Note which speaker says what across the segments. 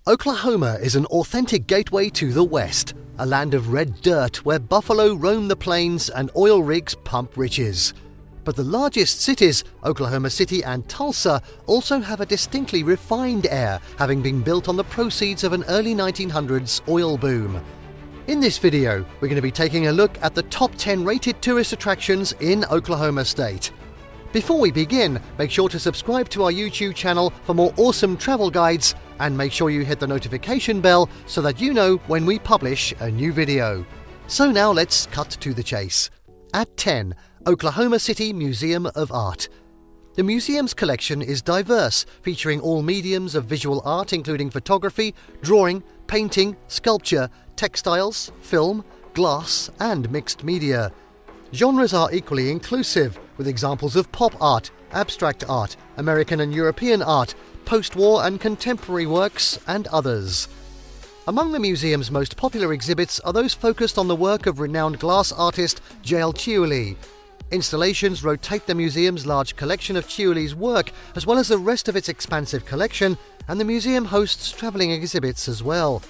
Speaker 1: Oklahoma is an authentic gateway to the West, a land of red dirt where buffalo roam the plains and oil rigs pump riches. But the largest cities, Oklahoma City and Tulsa, also have a distinctly refined air, having been built on the proceeds of an early 1900s oil boom. In this video, we're going to be taking a look at the top 10 rated tourist attractions in Oklahoma State. Before we begin, make sure to subscribe to our YouTube channel for more awesome travel guides, and make sure you hit the notification bell so that you know when we publish a new video. So now let's cut to the chase. At 10, Oklahoma City Museum of Art. The museum's collection is diverse, featuring all mediums of visual art including photography, drawing, painting, sculpture, textiles, film, glass, and mixed media. Genres are equally inclusive, with examples of pop art, abstract art, American and European art, post-war and contemporary works, and others. Among the museum's most popular exhibits are those focused on the work of renowned glass artist J.L. Chiuly. Installations rotate the museum's large collection of Chiuly's work, as well as the rest of its expansive collection, and the museum hosts travelling exhibits as well.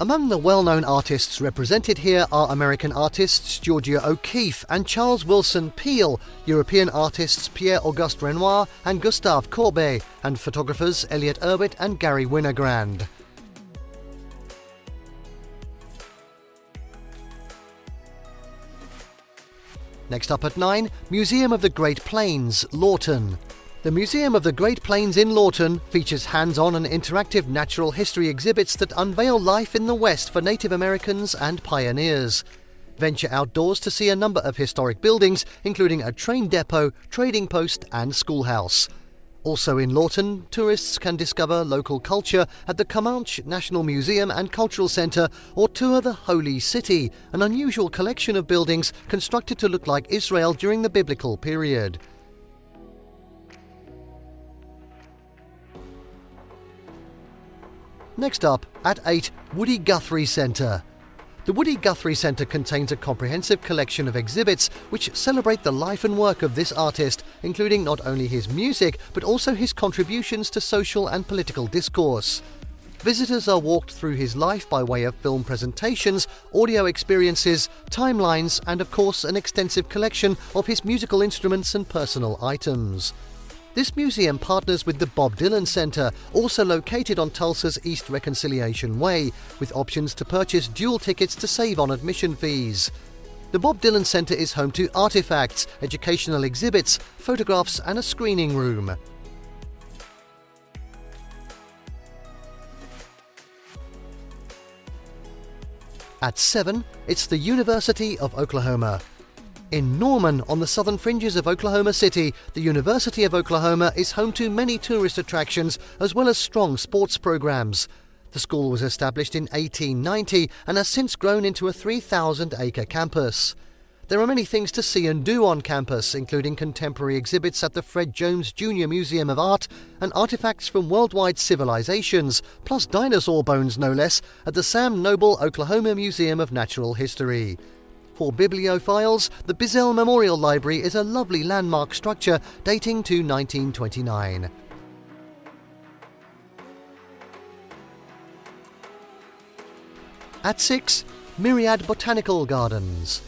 Speaker 1: Among the well-known artists represented here are American artists Georgia O'Keeffe and Charles Willson Peale, European artists Pierre-Auguste Renoir and Gustave Courbet, and photographers Elliott Erwitt and Gary Winogrand. Next up at 9, Museum of the Great Plains, Lawton. The Museum of the Great Plains in Lawton features hands-on and interactive natural history exhibits that unveil life in the West for Native Americans and pioneers. Venture outdoors to see a number of historic buildings, including a train depot, trading post, and schoolhouse. Also in Lawton, tourists can discover local culture at the Comanche National Museum and Cultural Center or tour the Holy City, an unusual collection of buildings constructed to look like Israel during the biblical period. Next up, at 8, Woody Guthrie Center. The Woody Guthrie Center contains a comprehensive collection of exhibits which celebrate the life and work of this artist, including not only his music but also his contributions to social and political discourse. Visitors are walked through his life by way of film presentations, audio experiences, timelines, and of course an extensive collection of his musical instruments and personal items. This museum partners with the Bob Dylan Center, also located on Tulsa's East Reconciliation Way, with options to purchase dual tickets to save on admission fees. The Bob Dylan Center is home to artifacts, educational exhibits, photographs, and a screening room. At 7, it's the University of Oklahoma. In Norman, on the southern fringes of Oklahoma City, the University of Oklahoma is home to many tourist attractions as well as strong sports programs. The school was established in 1890 and has since grown into a 3,000-acre campus. There are many things to see and do on campus, including contemporary exhibits at the Fred Jones Jr. Museum of Art and artifacts from worldwide civilizations, plus dinosaur bones no less, at the Sam Noble Oklahoma Museum of Natural History. For bibliophiles, the Bizzell Memorial Library is a lovely landmark structure dating to 1929. At 6, Myriad Botanical Gardens.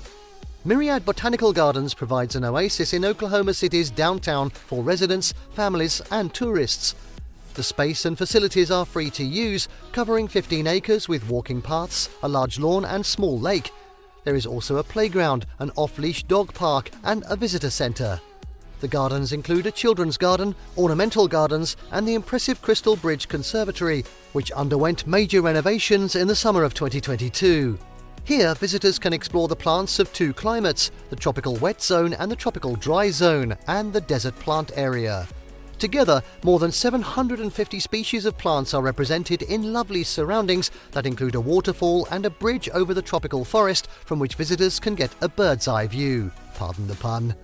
Speaker 1: Myriad Botanical Gardens provides an oasis in Oklahoma City's downtown for residents, families, and tourists. The space and facilities are free to use, covering 15 acres with walking paths, a large lawn, and small lake. There is also a playground, an off-leash dog park, and a visitor center. The gardens include a children's garden, ornamental gardens, and the impressive Crystal Bridge Conservatory, which underwent major renovations in the summer of 2022. Here, visitors can explore the plants of 2 climates, the tropical wet zone and the tropical dry zone, and the desert plant area. Together, more than 750 species of plants are represented in lovely surroundings that include a waterfall and a bridge over the tropical forest from which visitors can get a bird's eye view. Pardon the pun.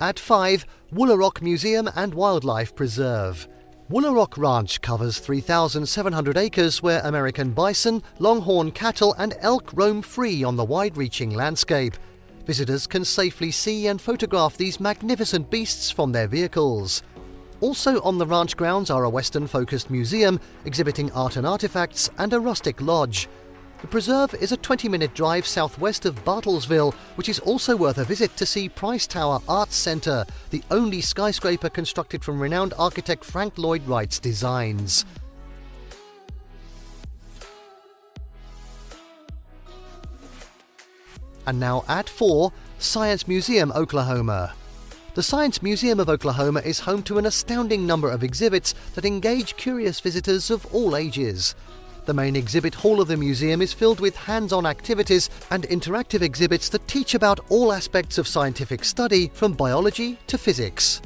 Speaker 1: At 5, Woolaroc Museum and Wildlife Preserve. Woolaroc Ranch covers 3,700 acres where American bison, longhorn cattle and elk roam free on the wide-reaching landscape. Visitors can safely see and photograph these magnificent beasts from their vehicles. Also on the ranch grounds are a Western-focused museum exhibiting art and artifacts and a rustic lodge. The preserve is a 20-minute drive southwest of Bartlesville, which is also worth a visit to see Price Tower Arts Center, the only skyscraper constructed from renowned architect Frank Lloyd Wright's designs. And now at 4, Science Museum, Oklahoma. The Science Museum of Oklahoma is home to an astounding number of exhibits that engage curious visitors of all ages. The main exhibit hall of the museum is filled with hands-on activities and interactive exhibits that teach about all aspects of scientific study, from biology to physics.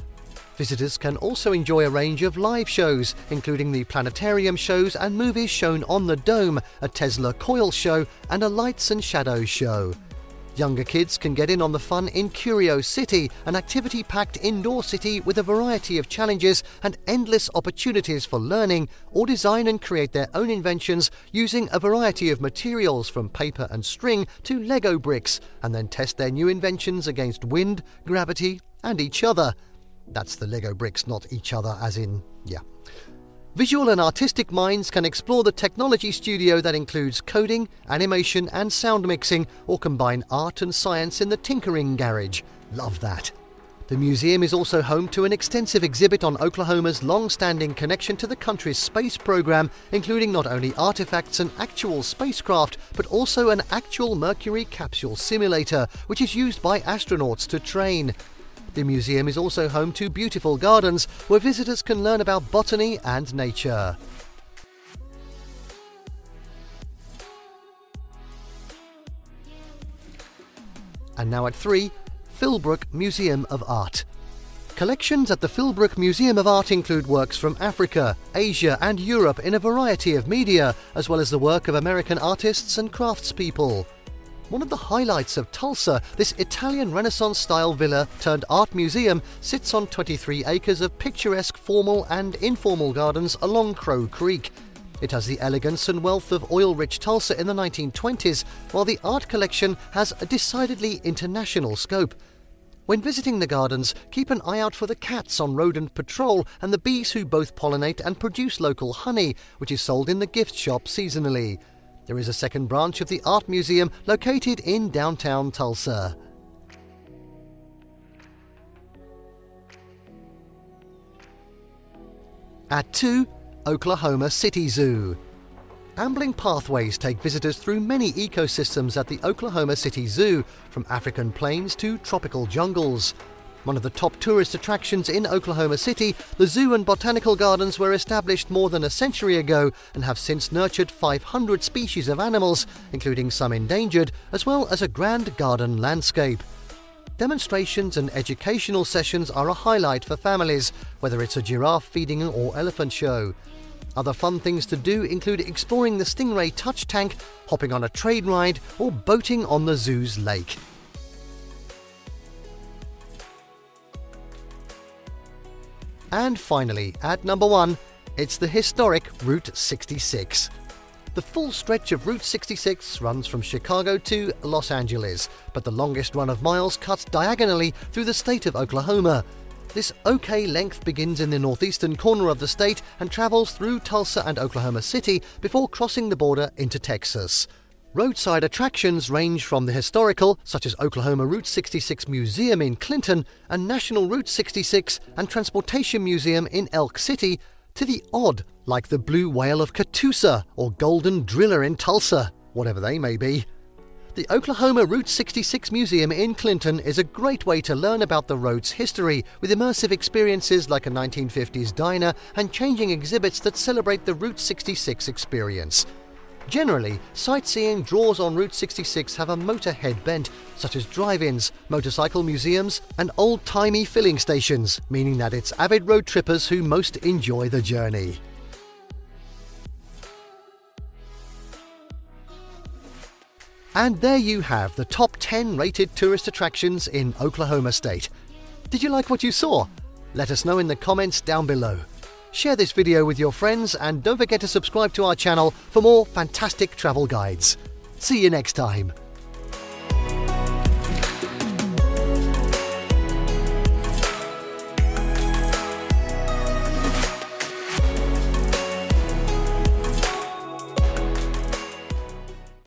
Speaker 1: Visitors can also enjoy a range of live shows, including the planetarium shows and movies shown on the Dome, a Tesla coil show, and a lights and shadows show. Younger kids can get in on the fun in Curio City, an activity-packed indoor city with a variety of challenges and endless opportunities for learning, or design and create their own inventions using a variety of materials from paper and string to Lego bricks, and then test their new inventions against wind, gravity, and each other. That's the Lego bricks, not each other as in, yeah. Visual and artistic minds can explore the technology studio that includes coding, animation and sound mixing, or combine art and science in the tinkering garage. Love that. The museum is also home to an extensive exhibit on Oklahoma's long-standing connection to the country's space program, including not only artifacts and actual spacecraft, but also an actual Mercury capsule simulator, which is used by astronauts to train. The museum is also home to beautiful gardens where visitors can learn about botany and nature. And now at 3, Philbrook Museum of Art. Collections at the Philbrook Museum of Art include works from Africa, Asia and Europe in a variety of media, as well as the work of American artists and craftspeople. One of the highlights of Tulsa, this Italian Renaissance-style villa turned art museum sits on 23 acres of picturesque formal and informal gardens along Crow Creek. It has the elegance and wealth of oil-rich Tulsa in the 1920s, while the art collection has a decidedly international scope. When visiting the gardens, keep an eye out for the cats on rodent patrol and the bees who both pollinate and produce local honey, which is sold in the gift shop seasonally. There is a second branch of the Art Museum located in downtown Tulsa. At 2, Oklahoma City Zoo. Ambling pathways take visitors through many ecosystems at the Oklahoma City Zoo, from African plains to tropical jungles. One of the top tourist attractions in Oklahoma City, the zoo and botanical gardens were established more than a century ago and have since nurtured 500 species of animals, including some endangered, as well as a grand garden landscape. Demonstrations and educational sessions are a highlight for families, whether it's a giraffe feeding or elephant show. Other fun things to do include exploring the Stingray Touch Tank, hopping on a train ride, or boating on the zoo's lake. And finally, at number 1, it's the historic Route 66. The full stretch of Route 66 runs from Chicago to Los Angeles, but the longest run of miles cuts diagonally through the state of Oklahoma. This OK length begins in the northeastern corner of the state and travels through Tulsa and Oklahoma City before crossing the border into Texas. Roadside attractions range from the historical, such as Oklahoma Route 66 Museum in Clinton and National Route 66 and Transportation Museum in Elk City, to the odd, like the Blue Whale of Catoosa or Golden Driller in Tulsa, whatever they may be. The Oklahoma Route 66 Museum in Clinton is a great way to learn about the road's history, with immersive experiences like a 1950s diner and changing exhibits that celebrate the Route 66 experience. Generally, sightseeing draws on Route 66 have a motorhead bent, such as drive-ins, motorcycle museums, and old-timey filling stations, meaning that it's avid road trippers who most enjoy the journey. And there you have the top 10 rated tourist attractions in Oklahoma State. Did you like what you saw? Let us know in the comments down below. Share this video with your friends and don't forget to subscribe to our channel for more fantastic travel guides. See you next time.